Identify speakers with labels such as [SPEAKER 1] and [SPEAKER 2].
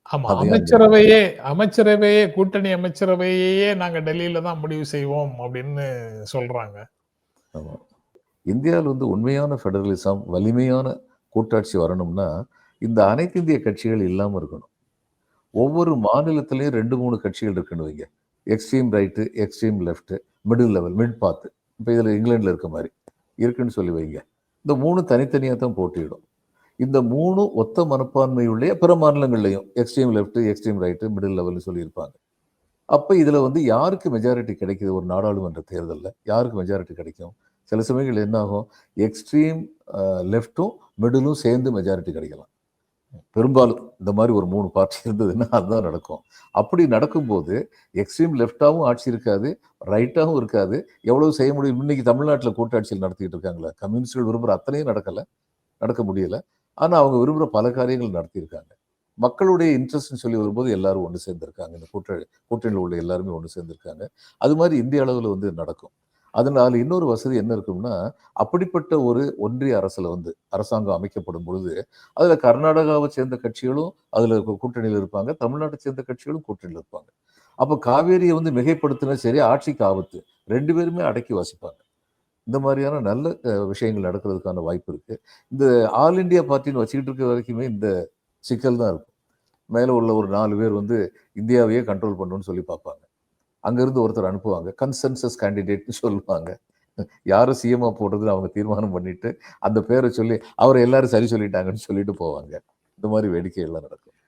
[SPEAKER 1] ஆமா.
[SPEAKER 2] அதையும் அங்க
[SPEAKER 1] அமைச்சரவையே கூட்டணி அமைச்சரவையே நாங்க டெல்லியில தான் முடிவு செய்வோம் அப்படின்னு சொல்றாங்க.
[SPEAKER 2] ஆமா. இந்தியாவில் வந்து உண்மையான ஃபெடரலிசம், வலிமையான கூட்டாட்சி வரணும்னா, இந்த அனைத்து இந்திய கட்சிகள் இல்லாம இருக்கணும். ஒவ்வொரு மாநிலத்திலயும் 2, 3 கட்சிகள் இருக்குன்னு வைங்க. Extreme right, extreme left, middle level, mid path. இப்ப இதுல இங்கிலாந்துல இருக்க மாரி இருக்குன்னு சொல்லி வைங்க. இந்த 3 தனித்தனியா தான் போட்டியிடும். இந்த 3ம் ஒத்த மனப்பான்மையுடைய பிற மாநிலங்கள்லயும் extreme left, extreme right, middle லெவல்னு சொல்லியிருப்பாங்க. அப்ப இதுல வந்து யாருக்கு மெஜாரிட்டி கிடைக்குது ஒரு நாடாளுமன்ற தேர்தல்ல? யாருக்கு மெஜாரிட்டி கிடைக்கும்? சில சமயங்கள்ல என்ன ஆகும்? எக்ஸ்ட்ரீம் லெஃப்ட்டும், மிடிலும் சேர்ந்து மெஜாரிட்டி கிடைக்கலாம். பெரும்பாலும் இந்த மாதிரி ஒரு 3 பார்ட்டி இருந்ததுன்னா அதுதான் நடக்கும். அப்படி நடக்கும்போது எக்ஸ்ட்ரீம் லெஃப்ட்டாவும் ஆட்சி இருக்காது, ரைட்டாவும் இருக்காது. எவ்வளவு செய்ய முடியும்? இன்னைக்கு தமிழ்நாட்டுல கூட்டாட்சியில் நடத்திட்டு இருக்காங்களே, கம்யூனிஸ்ட்கள் விரும்புற அத்தனையும் நடக்க முடியல. ஆனா அவங்க விரும்புற பல காரியங்கள் நடத்தியிருக்காங்க. மக்களுடைய இன்ட்ரெஸ்ட்ன்னு சொல்லி வரும்போது எல்லாரும் ஒண்ணு சேர்ந்திருக்காங்க. இந்த கூட்டணியில் உள்ள எல்லாருமே ஒண்ணு சேர்ந்திருக்காங்க. அது மாதிரி இந்திய அளவுல வந்து நடக்கும். அதனால இன்னொரு வசதி என்ன இருக்கும்னா, அப்படிப்பட்ட ஒரு ஒன்றிய அரசுல வந்து அரசாங்கம் அமைக்கப்படும் பொழுது, அதுல கர்நாடகாவை சேர்ந்த கட்சிகளும் அதுல கூட்டணியில இருப்பாங்க. தமிழ்நாட்டை சேர்ந்த கட்சிகளும் கூட்டணியில இருப்பாங்க. அப்ப காவேரியை வந்து மிகைப்படுத்தினா சரி, ஆட்சிக்கு ஆபத்து. 2 பேருமே அடக்கி வாசிப்பாங்க. இந்த மாதிரியான நல்ல விஷயங்கள் நடக்கிறதுக்கான வாய்ப்பு இருக்கு. இந்த ஆல் இண்டியா பார்ட்டின்னு வச்சுக்கிட்டு இருக்க வரைக்குமே இந்த சிக்கல் தான் இருக்கும். மேல உள்ள ஒரு 4 பேர் வந்து இந்தியாவையே கண்ட்ரோல் பண்ணணும்னு சொல்லி பார்ப்பாங்க. அங்கிருந்து ஒருத்தர் அனுப்புவாங்க. கன்சென்சஸ் கேண்டிடேட்ன்னு சொல்லுவாங்க. யார சிஎம்மா போடுறதுன்னு அவங்க தீர்மானம் பண்ணிட்டு, அந்த பேர சொல்லி அவர எல்லாரும் சரி சொல்லிட்டாங்கன்னு சொல்லிட்டு போவாங்க. இந்த மாரி வேடிக்கைகள்லாம் நடக்கும்.